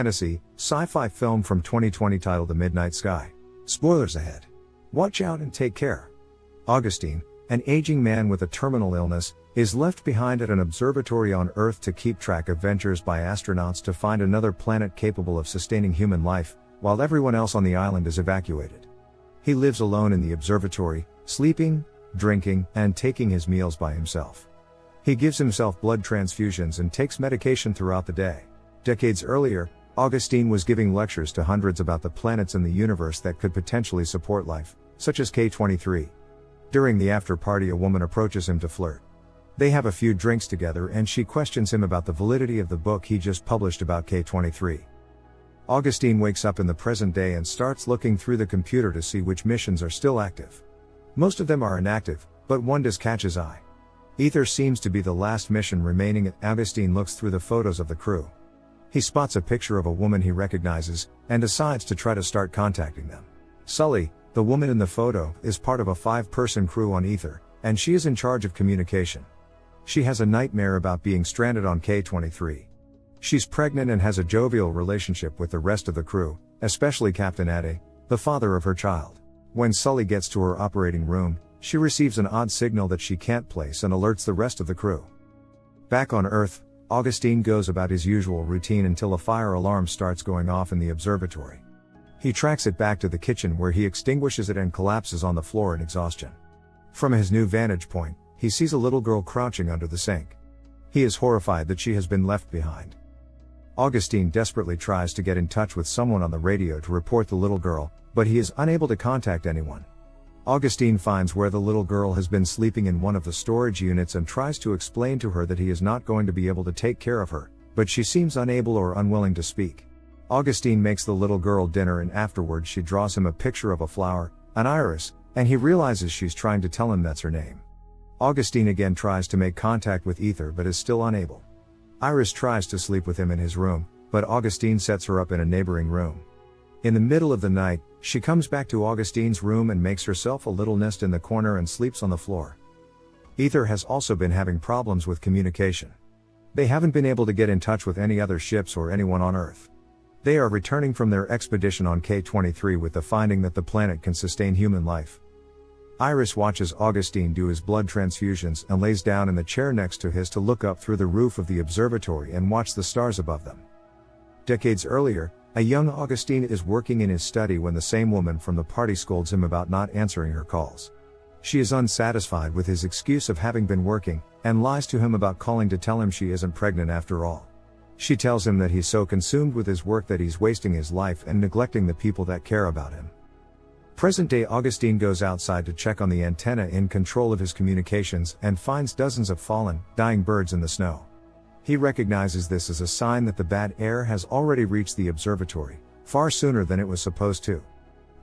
fantasy, sci-fi film from 2020 titled The Midnight Sky. Spoilers ahead. Watch out and take care. Augustine, an aging man with a terminal illness, is left behind at an observatory on Earth to keep track of ventures by astronauts to find another planet capable of sustaining human life, while everyone else on the island is evacuated. He lives alone in the observatory, sleeping, drinking, and taking his meals by himself. He gives himself blood transfusions and takes medication throughout the day. Decades earlier, Augustine was giving lectures to hundreds about the planets in the universe that could potentially support life, such as K23. During the after-party, a woman approaches him to flirt. They have a few drinks together and she questions him about the validity of the book he just published about K23. Augustine wakes up in the present day and starts looking through the computer to see which missions are still active. Most of them are inactive, but one does catch his eye. Ether seems to be the last mission remaining. Augustine looks through the photos of the crew. He spots a picture of a woman he recognizes, and decides to try to start contacting them. Sully, the woman in the photo, is part of a 5-person crew on Ether, and she is in charge of communication. She has a nightmare about being stranded on K23. She's pregnant and has a jovial relationship with the rest of the crew, especially Captain Ade, the father of her child. When Sully gets to her operating room, she receives an odd signal that she can't place and alerts the rest of the crew. Back on Earth, Augustine goes about his usual routine until a fire alarm starts going off in the observatory. He tracks it back to the kitchen where he extinguishes it and collapses on the floor in exhaustion. From his new vantage point, he sees a little girl crouching under the sink. He is horrified that she has been left behind. Augustine desperately tries to get in touch with someone on the radio to report the little girl, but he is unable to contact anyone. Augustine finds where the little girl has been sleeping in one of the storage units and tries to explain to her that he is not going to be able to take care of her, but she seems unable or unwilling to speak. Augustine makes the little girl dinner and afterwards she draws him a picture of a flower, an iris, and he realizes she's trying to tell him that's her name. Augustine again tries to make contact with Ether but is still unable. Iris tries to sleep with him in his room, but Augustine sets her up in a neighboring room. In the middle of the night, she comes back to Augustine's room and makes herself a little nest in the corner and sleeps on the floor. Ether has also been having problems with communication. They haven't been able to get in touch with any other ships or anyone on Earth. They are returning from their expedition on K23 with the finding that the planet can sustain human life. Iris watches Augustine do his blood transfusions and lays down in the chair next to his to look up through the roof of the observatory and watch the stars above them. Decades earlier, a young Augustine is working in his study when the same woman from the party scolds him about not answering her calls. She is unsatisfied with his excuse of having been working, and lies to him about calling to tell him she isn't pregnant after all. She tells him that he's so consumed with his work that he's wasting his life and neglecting the people that care about him. Present-day Augustine goes outside to check on the antenna in control of his communications and finds dozens of fallen, dying birds in the snow. He recognizes this as a sign that the bad air has already reached the observatory, far sooner than it was supposed to.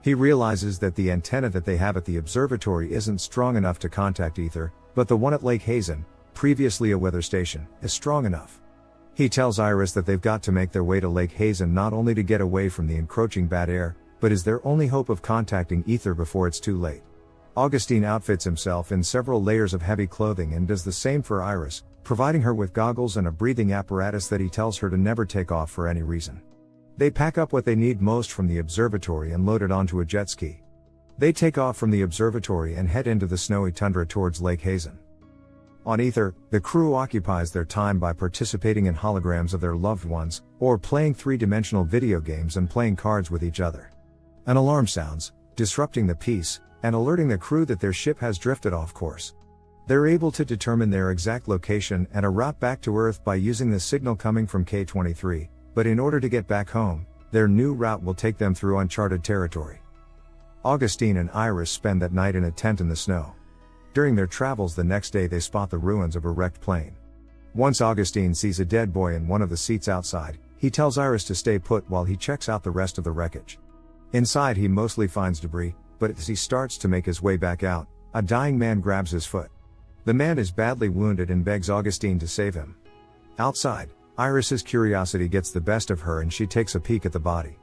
He realizes that the antenna that they have at the observatory isn't strong enough to contact Ether, but the one at Lake Hazen, previously a weather station, is strong enough. He tells Iris that they've got to make their way to Lake Hazen not only to get away from the encroaching bad air, but is their only hope of contacting Ether before it's too late. Augustine outfits himself in several layers of heavy clothing and does the same for Iris, providing her with goggles and a breathing apparatus that he tells her to never take off for any reason. They pack up what they need most from the observatory and load it onto a jet ski. They take off from the observatory and head into the snowy tundra towards Lake Hazen. On Ether, the crew occupies their time by participating in holograms of their loved ones, or playing 3-dimensional video games and playing cards with each other. An alarm sounds, disrupting the peace, and alerting the crew that their ship has drifted off course. They're able to determine their exact location and a route back to Earth by using the signal coming from K23, but in order to get back home, their new route will take them through uncharted territory. Augustine and Iris spend that night in a tent in the snow. During their travels the next day they spot the ruins of a wrecked plane. Once Augustine sees a dead boy in one of the seats outside, he tells Iris to stay put while he checks out the rest of the wreckage. Inside he mostly finds debris, but as he starts to make his way back out, a dying man grabs his foot. The man is badly wounded and begs Augustine to save him. Outside, Iris's curiosity gets the best of her and she takes a peek at the body.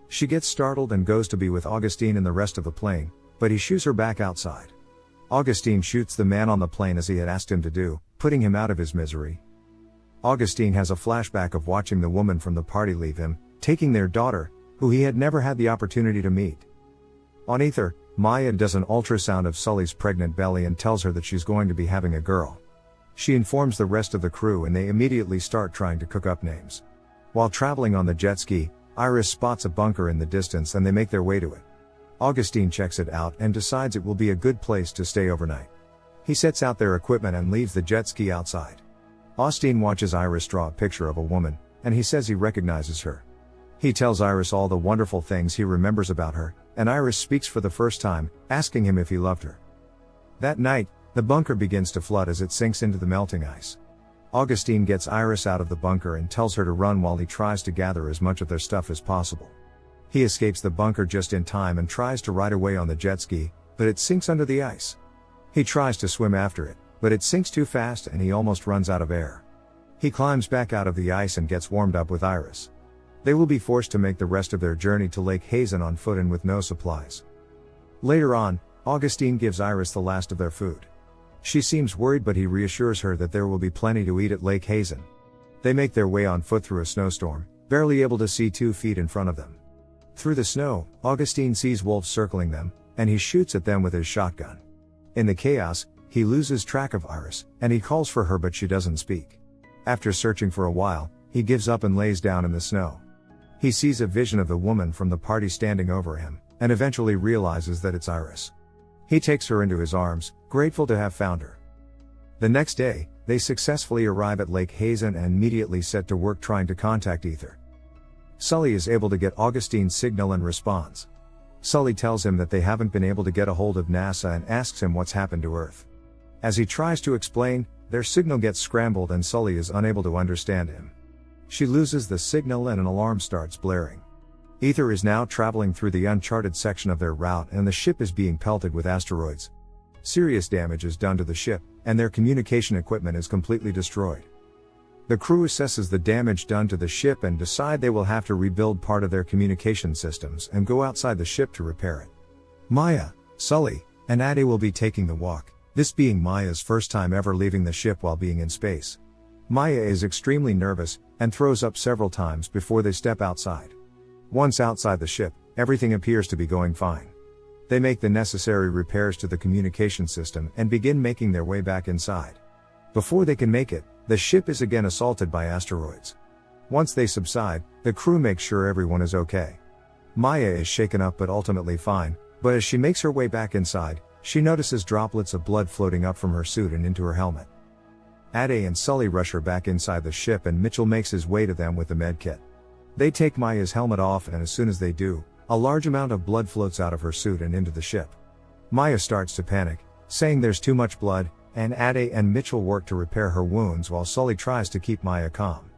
She gets startled and goes to be with Augustine and the rest of the plane, but he shoos her back outside. Augustine shoots the man on the plane as he had asked him to do, putting him out of his misery. Augustine has a flashback of watching the woman from the party leave him, taking their daughter, who he had never had the opportunity to meet. On Ether, Maya does an ultrasound of Sully's pregnant belly and tells her that she's going to be having a girl. She informs the rest of the crew and they immediately start trying to cook up names. While traveling on the jet ski, Iris spots a bunker in the distance and they make their way to it. Augustine checks it out and decides it will be a good place to stay overnight. He sets out their equipment and leaves the jet ski outside. Augustine watches Iris draw a picture of a woman, and he says he recognizes her. He tells Iris all the wonderful things he remembers about her, and Iris speaks for the first time, asking him if he loved her. That night, the bunker begins to flood as it sinks into the melting ice. Augustine gets Iris out of the bunker and tells her to run while he tries to gather as much of their stuff as possible. He escapes the bunker just in time and tries to ride away on the jet ski, but it sinks under the ice. He tries to swim after it, but it sinks too fast and he almost runs out of air. He climbs back out of the ice and gets warmed up with Iris. They will be forced to make the rest of their journey to Lake Hazen on foot and with no supplies. Later on, Augustine gives Iris the last of their food. She seems worried but he reassures her that there will be plenty to eat at Lake Hazen. They make their way on foot through a snowstorm, barely able to see 2 feet in front of them. Through the snow, Augustine sees wolves circling them, and he shoots at them with his shotgun. In the chaos, he loses track of Iris, and he calls for her but she doesn't speak. After searching for a while, he gives up and lays down in the snow. He sees a vision of the woman from the party standing over him, and eventually realizes that it's Iris. He takes her into his arms, grateful to have found her. The next day, they successfully arrive at Lake Hazen and immediately set to work trying to contact Ether. Sully is able to get Augustine's signal and responds. Sully tells him that they haven't been able to get a hold of NASA and asks him what's happened to Earth. As he tries to explain, their signal gets scrambled and Sully is unable to understand him. She loses the signal and an alarm starts blaring. Ether is now traveling through the uncharted section of their route and the ship is being pelted with asteroids. Serious damage is done to the ship, and their communication equipment is completely destroyed. The crew assesses the damage done to the ship and decide they will have to rebuild part of their communication systems and go outside the ship to repair it. Maya, Sully, and Ade will be taking the walk, this being Maya's first time ever leaving the ship while being in space. Maya is extremely nervous, and throws up several times before they step outside. Once outside the ship, everything appears to be going fine. They make the necessary repairs to the communication system and begin making their way back inside. Before they can make it, the ship is again assaulted by asteroids. Once they subside, the crew makes sure everyone is okay. Maya is shaken up but ultimately fine, but as she makes her way back inside, she notices droplets of blood floating up from her suit and into her helmet. Ade and Sully rush her back inside the ship and Mitchell makes his way to them with the med kit. They take Maya's helmet off and as soon as they do, a large amount of blood floats out of her suit and into the ship. Maya starts to panic, saying there's too much blood, and Ade and Mitchell work to repair her wounds while Sully tries to keep Maya calm.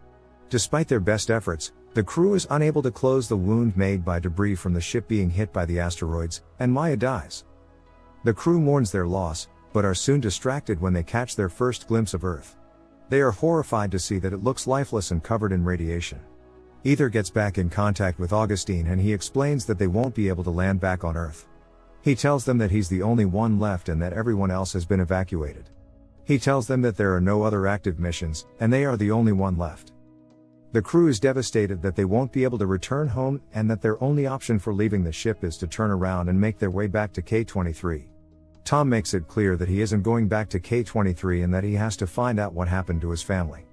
Despite their best efforts, the crew is unable to close the wound made by debris from the ship being hit by the asteroids, and Maya dies. The crew mourns their loss, but are soon distracted when they catch their first glimpse of Earth. They are horrified to see that it looks lifeless and covered in radiation. Ether gets back in contact with Augustine and he explains that they won't be able to land back on Earth. He tells them that he's the only one left and that everyone else has been evacuated. He tells them that there are no other active missions, and they are the only one left. The crew is devastated that they won't be able to return home and that their only option for leaving the ship is to turn around and make their way back to K-23. Tom makes it clear that he isn't going back to K-23 and that he has to find out what happened to his family.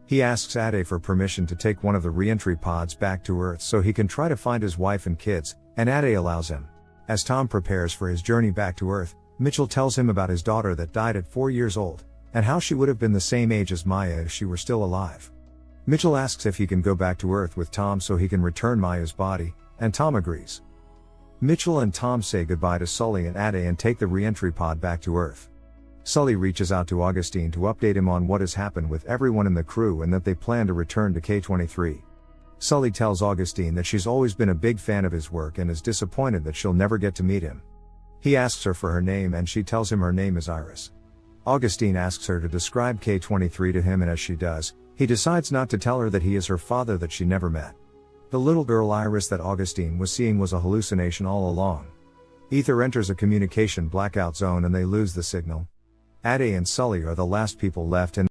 He asks Ade for permission to take one of the re-entry pods back to Earth so he can try to find his wife and kids, and Ade allows him. As Tom prepares for his journey back to Earth, Mitchell tells him about his daughter that died at 4 years old, and how she would have been the same age as Maya if she were still alive. Mitchell asks if he can go back to Earth with Tom so he can return Maya's body, and Tom agrees. Mitchell and Tom say goodbye to Sully and Ade and take the re-entry pod back to Earth. Sully reaches out to Augustine to update him on what has happened with everyone in the crew and that they plan to return to K-23. Sully tells Augustine that she's always been a big fan of his work and is disappointed that she'll never get to meet him. He asks her for her name and she tells him her name is Iris. Augustine asks her to describe K-23 to him and as she does, he decides not to tell her that he is her father that she never met. The little girl Iris that Augustine was seeing was a hallucination all along. Ether enters a communication blackout zone and they lose the signal. Ade and Sully are the last people left and